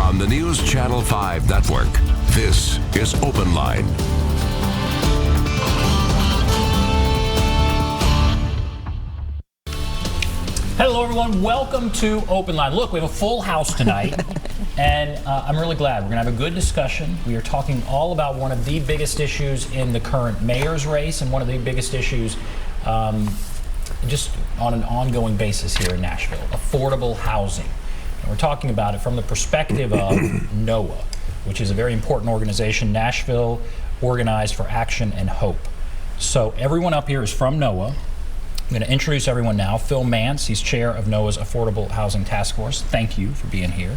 on the News Channel 5 network. This is OpenLine. Hello, everyone. Welcome to OpenLine. Look, we have a full house tonight, and I'm really glad. We're going to have a good discussion. We are talking all about one of the biggest issues in the current mayor's race and one of the biggest issues just on an ongoing basis here in Nashville, affordable housing. And we're talking about it from the perspective of NOAA, which is a very important organization, Nashville Organized for Action and Hope. So everyone up here is from NOAA. I'm going to introduce everyone now. Phil Mance, he's chair of NOAA's Affordable Housing Task Force. Thank you for being here.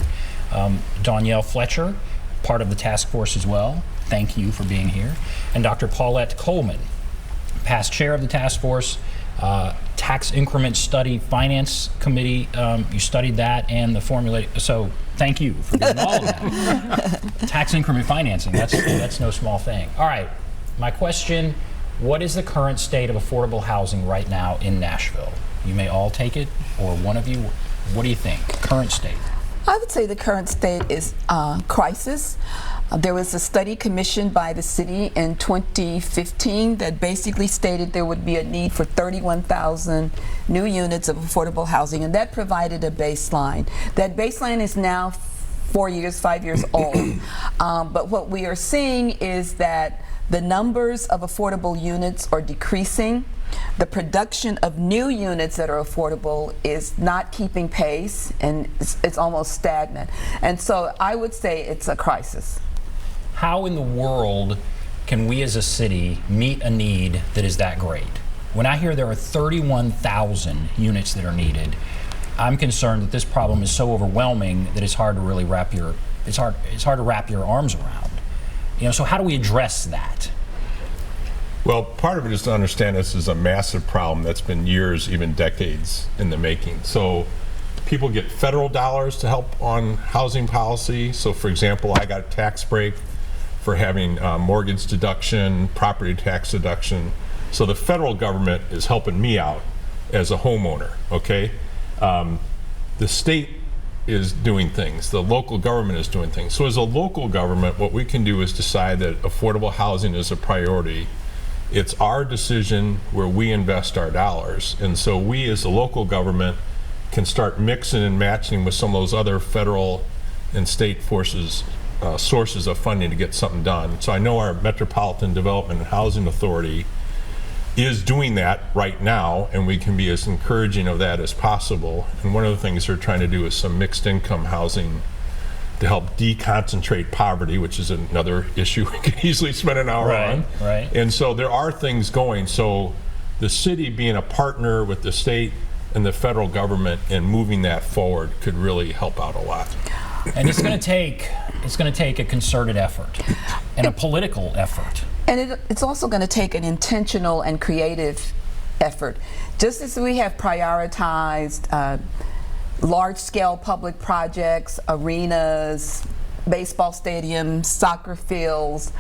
Danielle Fletcher, part of the task force as well. Thank you for being here. And Dr. Paulette Coleman, past chair of the task force, Tax Increment Study Finance Committee. You studied that and the formula. So thank you for doing all of that. Tax increment financing, that's no small thing. All right, my question, what is the current state of affordable housing right now in Nashville? You may all take it, or one of you. What do you think? Current state? I would say the current state is crisis. There was a study commissioned by the city in 2015 that basically stated there would be a need for 31,000 new units of affordable housing, and that provided a baseline. That baseline is now 5 years old. But what we are seeing is that the numbers of affordable units are decreasing. The production of new units that are affordable is not keeping pace, and it's almost stagnant. And so I would say it's a crisis. How in the world can we as a city meet a need that is that great? When I hear there are 31,000 units that are needed, I'm concerned that this problem is so overwhelming that it's hard to really wrap your arms around. You know, so how do we address that? Well, part of it is to understand this is a massive problem that's been years, even decades in the making. So people get federal dollars to help on housing policy. So for example, I got a tax break for having mortgage deduction, property tax deduction. So the federal government is helping me out as a homeowner, okay? The state is doing things, the local government is doing things. So as a local government, what we can do is decide that affordable housing is a priority. It's our decision where we invest our dollars. And so we as a local government can start mixing and matching with some of those other federal and state sources of funding to get something done. So I know our Metropolitan Development and Housing Authority is doing that right now, and we can be as encouraging of that as possible. And one of the things they're trying to do is some mixed income housing to help deconcentrate poverty, which is another issue we could easily spend an hour on. Right. And so there are things going. So the city being a partner with the state and the federal government and moving that forward could really help out a lot. And it's going to take a concerted effort and a political effort. And it's also going to take an intentional and creative effort. Just as we have prioritized large-scale public projects, arenas, baseball stadiums, soccer fields,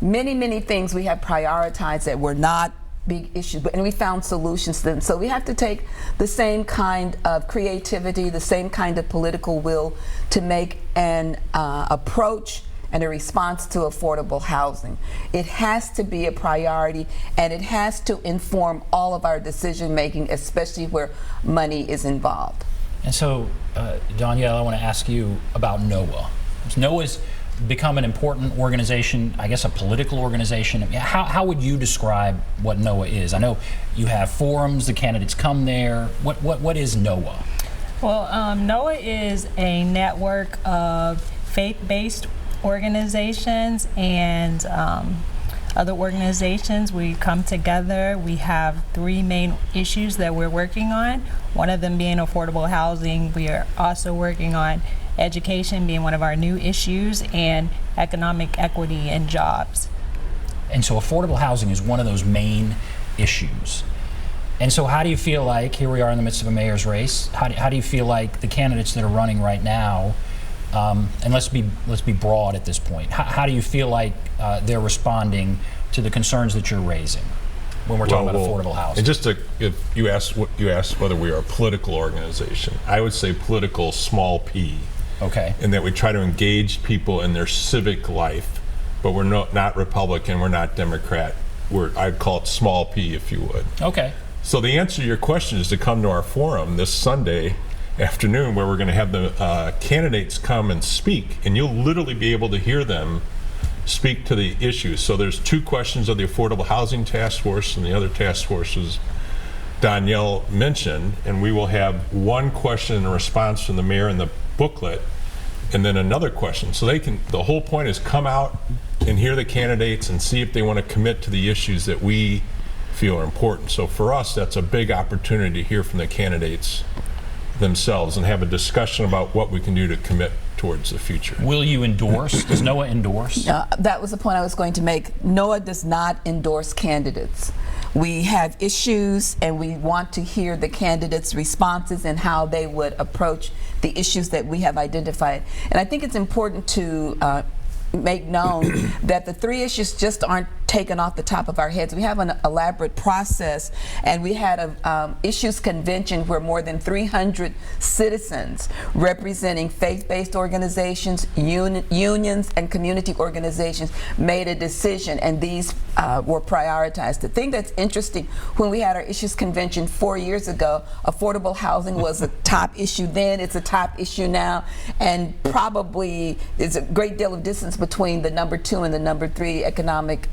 many things we have prioritized that were not big issues, and we found solutions to them. So we have to take the same kind of creativity, the same kind of political will to make an approach and a response to affordable housing. It has to be a priority, and it has to inform all of our decision making, especially where money is involved. And so, Danielle, I want to ask you about NOAA. NOAA's become an important organization, I guess a political organization. How would you describe what NOAA is? I know you have forums, the candidates come there. What is NOAA? Well, NOAA is a network of faith-based organizations and other organizations. We come together. We have 3 main issues that we're working on, one of them being affordable housing. We are also working on education being one of our new issues, and economic equity and jobs. And so affordable housing is one of those main issues. And so how do you feel like, here we are in the midst of a mayor's race, how do you feel like the candidates that are running right now, and let's be broad at this point, how do you feel like they're responding to the concerns that you're raising when we're talking about affordable housing? And just if you asked whether we are a political organization, I would say political small p. Okay. and that we try to engage people in their civic life, but we're not Republican, we're not Democrat. I'd call it small p, if you would. Okay. So the answer to your question is to come to our forum this Sunday afternoon, where we're going to have the candidates come and speak, and you'll literally be able to hear them speak to the issues. So there's 2 questions of the Affordable Housing Task Force and the other task forces Danielle mentioned, and we will have 1 question and a response from the mayor in the booklet, and then another question. So the whole point is come out and hear the candidates and see if they want to commit to the issues that we feel are important. So for us, that's a big opportunity to hear from the candidates themselves and have a discussion about what we can do to commit towards the future. Will you endorse? Does NOAA endorse? That was the point I was going to make. NOAA does not endorse candidates. We have issues, and we want to hear the candidates' responses and how they would approach the issues that we have identified. And I think it's important to make known that the 3 issues just aren't taken off the top of our heads. We have an elaborate process, and we had a issues convention where more than 300 citizens representing faith-based organizations, unions, and community organizations made a decision, and these were prioritized. The thing that's interesting, when we had our issues convention 4 years ago, affordable housing was a top issue then, it's a top issue now, and probably there's a great deal of distance between the number 2 and the number 3, economic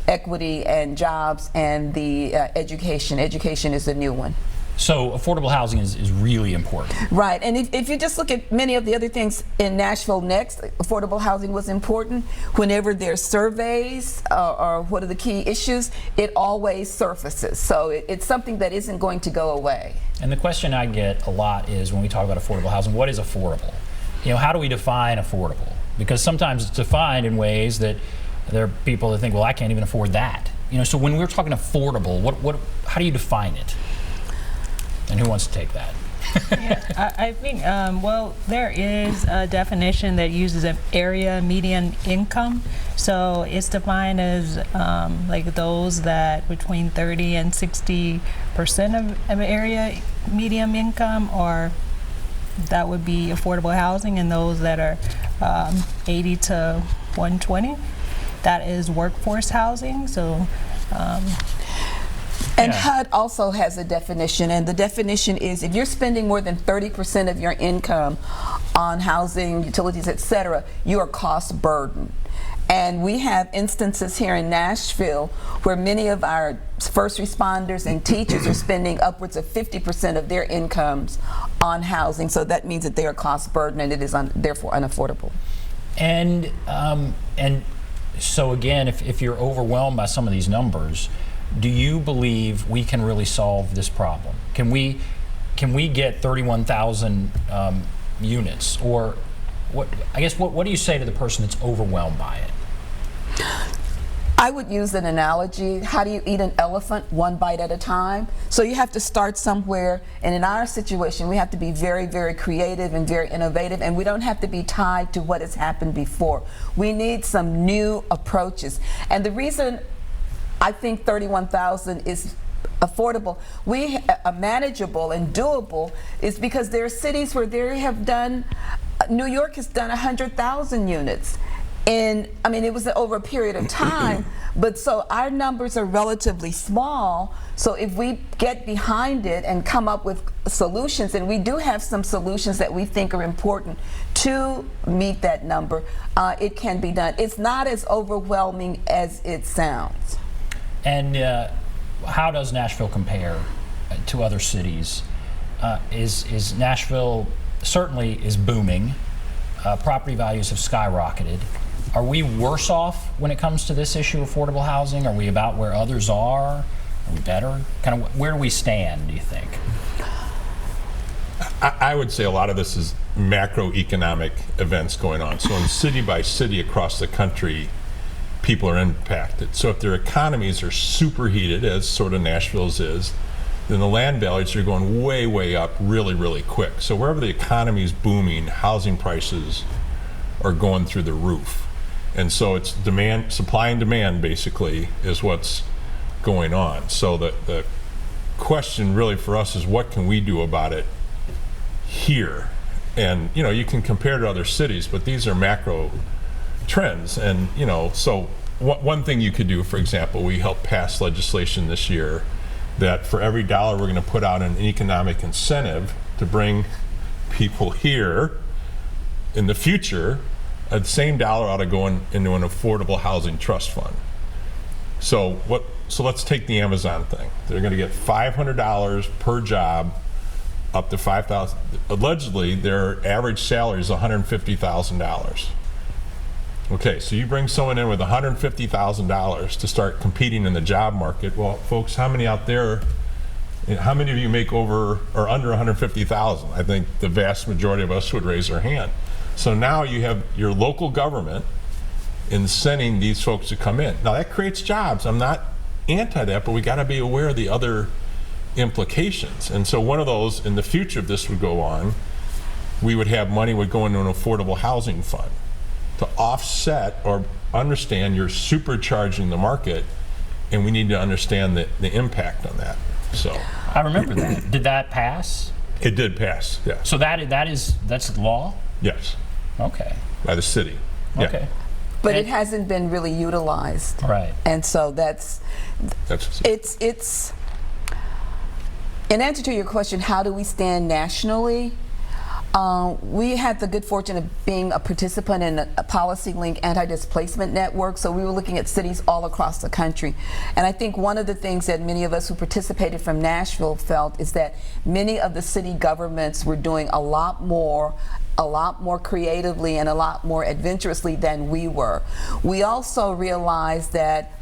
equity and jobs, and the education. Education is a new one. So affordable housing is really important. Right, and if you just look at many of the other things in Nashville Next, affordable housing was important. Whenever there's surveys or what are the key issues, it always surfaces. So it's something that isn't going to go away. And the question I get a lot is, when we talk about affordable housing, what is affordable? How do we define affordable? Because sometimes it's defined in ways that there are people that think, well, I can't even afford that. So when we're talking affordable, how do you define it? And who wants to take that? Yeah, I think, well, there is a definition that uses an area median income. So it's defined as like those that between 30 and 60% of area median income, or that would be affordable housing, and those that are 80 to 120. That is workforce housing. So. And HUD also has a definition, and the definition is if you're spending more than 30% of your income on housing, utilities, etc., you are cost burdened. And we have instances here in Nashville where many of our first responders and teachers are spending upwards of 50% of their incomes on housing. So that means that they are cost burdened, and it is therefore unaffordable. And so again, if you're overwhelmed by some of these numbers, do you believe we can really solve this problem? Can we get 31,000 units, or what? I guess what do you say to the person that's overwhelmed by it? I would use an analogy. How do you eat an elephant? One bite at a time. So you have to start somewhere, and in our situation, we have to be very, very creative and very innovative, and we don't have to be tied to what has happened before. We need some new approaches. And the reason I think 31,000 is affordable, manageable and doable, is because there are cities where they have done, New York has done 100,000 units. And I mean, it was over a period of time, but so our numbers are relatively small. So if we get behind it and come up with solutions, and we do have some solutions that we think are important to meet that number, it can be done. It's not as overwhelming as it sounds. And how does Nashville compare to other cities? Is Nashville certainly is booming. Property values have skyrocketed. Are we worse off when it comes to this issue of affordable housing? Are we about where others are? Are we better? Kind of where do we stand, do you think? I would say a lot of this is macroeconomic events going on. So in city by city across the country, people are impacted. So if their economies are superheated, as sort of Nashville's is, then the land values are going way, way up really, really quick. So wherever the economy is booming, housing prices are going through the roof. And so it's demand, supply and demand basically is what's going on. So the question really for us is what can we do about it here? And you can compare to other cities, but these are macro trends. And so one thing you could do, for example, we helped pass legislation this year that for every dollar we're going to put out an economic incentive to bring people here in the future, the same dollar ought to go into an affordable housing trust fund. So let's take the Amazon thing. They're going to get $500 per job, up to $5,000. Allegedly, their average salary is $150,000. Okay, so you bring someone in with $150,000 to start competing in the job market. Well, folks, how many out there? How many of you make over or under $150,000? I think the vast majority of us would raise our hand. So now you have your local government incenting these folks to come in. Now that creates jobs. I'm not anti that, but we got to be aware of the other implications. And so one of those, in the future, if this would go on, we would have money would go into an affordable housing fund to offset or understand you're supercharging the market, and we need to understand the impact on that. So I remember that. Did that pass? It did pass. Yeah. So that's law? Yes. Okay. By the city. Yeah. Okay. But it hasn't been really utilized. Right. And so it's in answer to your question, how do we stand nationally? We had the good fortune of being a participant in a PolicyLink anti-displacement network, so we were looking at cities all across the country. And I think one of the things that many of us who participated from Nashville felt is that many of the city governments were doing a lot more creatively and a lot more adventurously than we were. We also realized that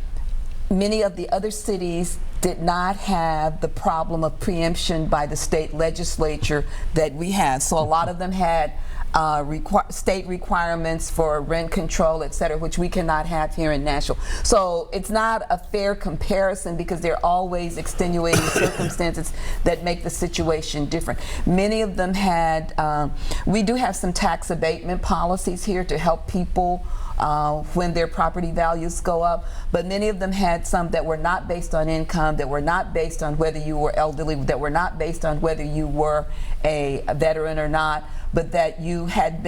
many of the other cities did not have the problem of preemption by the state legislature that we have. So a lot of them had state requirements for rent control, et cetera, which we cannot have here in Nashville. So it's not a fair comparison because there are always extenuating circumstances that make the situation different. Many of them had, we do have some tax abatement policies here to help people when their property values go up, but many of them had some that were not based on income, that were not based on whether you were elderly, that were not based on whether you were a veteran or not, but that you had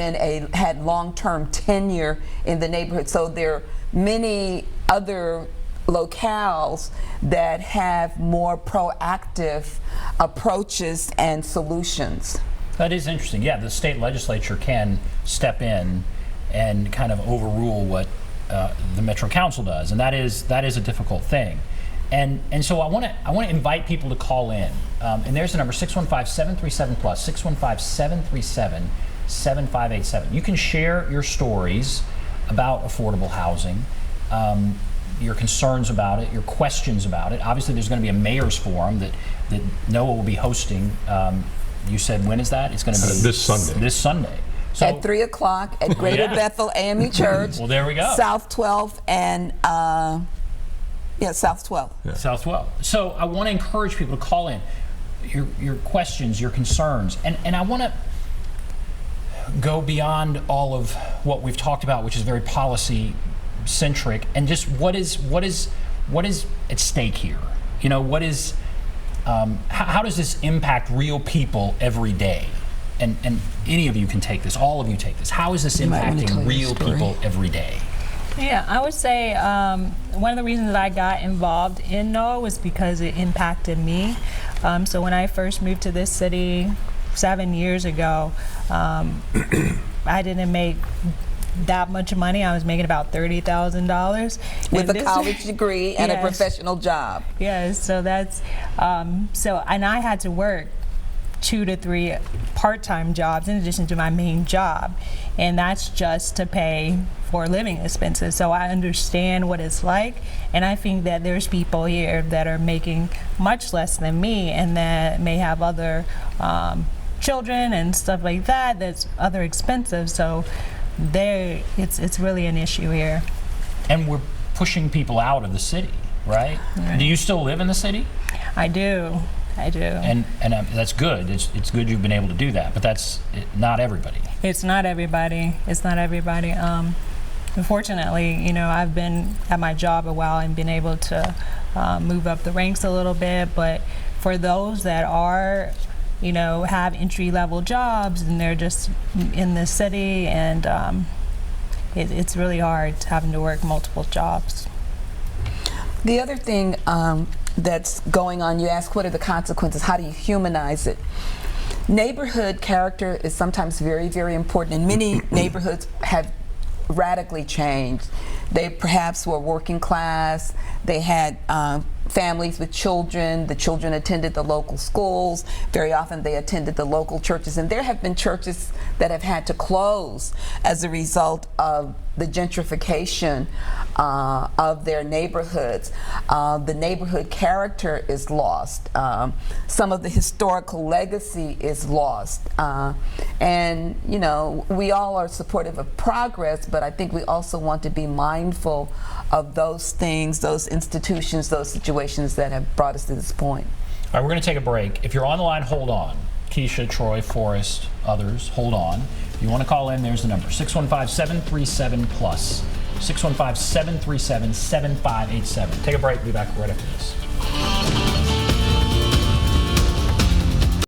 had long-term tenure in the neighborhood. So there are many other locales that have more proactive approaches and solutions. That is interesting. Yeah, the state legislature can step in and kind of overrule what the Metro Council does, and that is a difficult thing. And so I want to invite people to call in, and there's the number 615-737 plus 615-737-7587. You can share your stories about affordable housing, your concerns about it, your questions about it. Obviously, there's going to be a mayor's forum that NOAA will be hosting. You said, when is that? It's going to be this Sunday. This Sunday. So, at 3 o'clock at Greater Bethel AME Church. Well, there we go. South 12th and South 12th. Yeah. South 12th. So I want to encourage people to call in your questions, your concerns, and I want to go beyond all of what we've talked about, which is very policy centric, and just what is at stake here. You know, what is how does this impact real people every day? And any of you can take this, all of you take this. How is this impacting real people every day? Yeah, I would say one of the reasons that I got involved in NOAA was because it impacted me. So when I first moved to this city 7 years ago, I didn't make that much money. I was making about $30,000 with a college degree and yes, a professional job. Yes, so that's and I had to work 2 to 3 part-time jobs in addition to my main job, and that's just to pay for living expenses. So I understand what it's like, and I think that there's people here that are making much less than me and that may have other children and stuff like that that's other expensive. So it's really an issue here. And we're pushing people out of the city, right? Do you still live in the city? I do. And that's good. It's good you've been able to do that, but that's not everybody. It's not everybody. Unfortunately, you know, I've been at my job a while and been able to move up the ranks a little bit, but for those that are have entry-level jobs, and they're just in the city, and it's really hard having to work multiple jobs. The other thing that's going on, you ask what are the consequences, how do you humanize it? Neighborhood character is sometimes very, very important, and many neighborhoods have radically changed. They perhaps were working class, they had families with children, the children attended the local schools, very often they attended the local churches, and there have been churches that have had to close as a result of the gentrification of their neighborhoods. The neighborhood character is lost. Some of the historical legacy is lost. And we all are supportive of progress, but I think we also want to be mindful of those things, those institutions, those situations that have brought us to this point. All right, we're going to take a break. If you're on the line, hold on. Keisha, Troy, Forrest, others, hold on. If you want to call in, there's the number, 615-737-PLUS, 615-737-7587. Take a break. We'll be back right after this.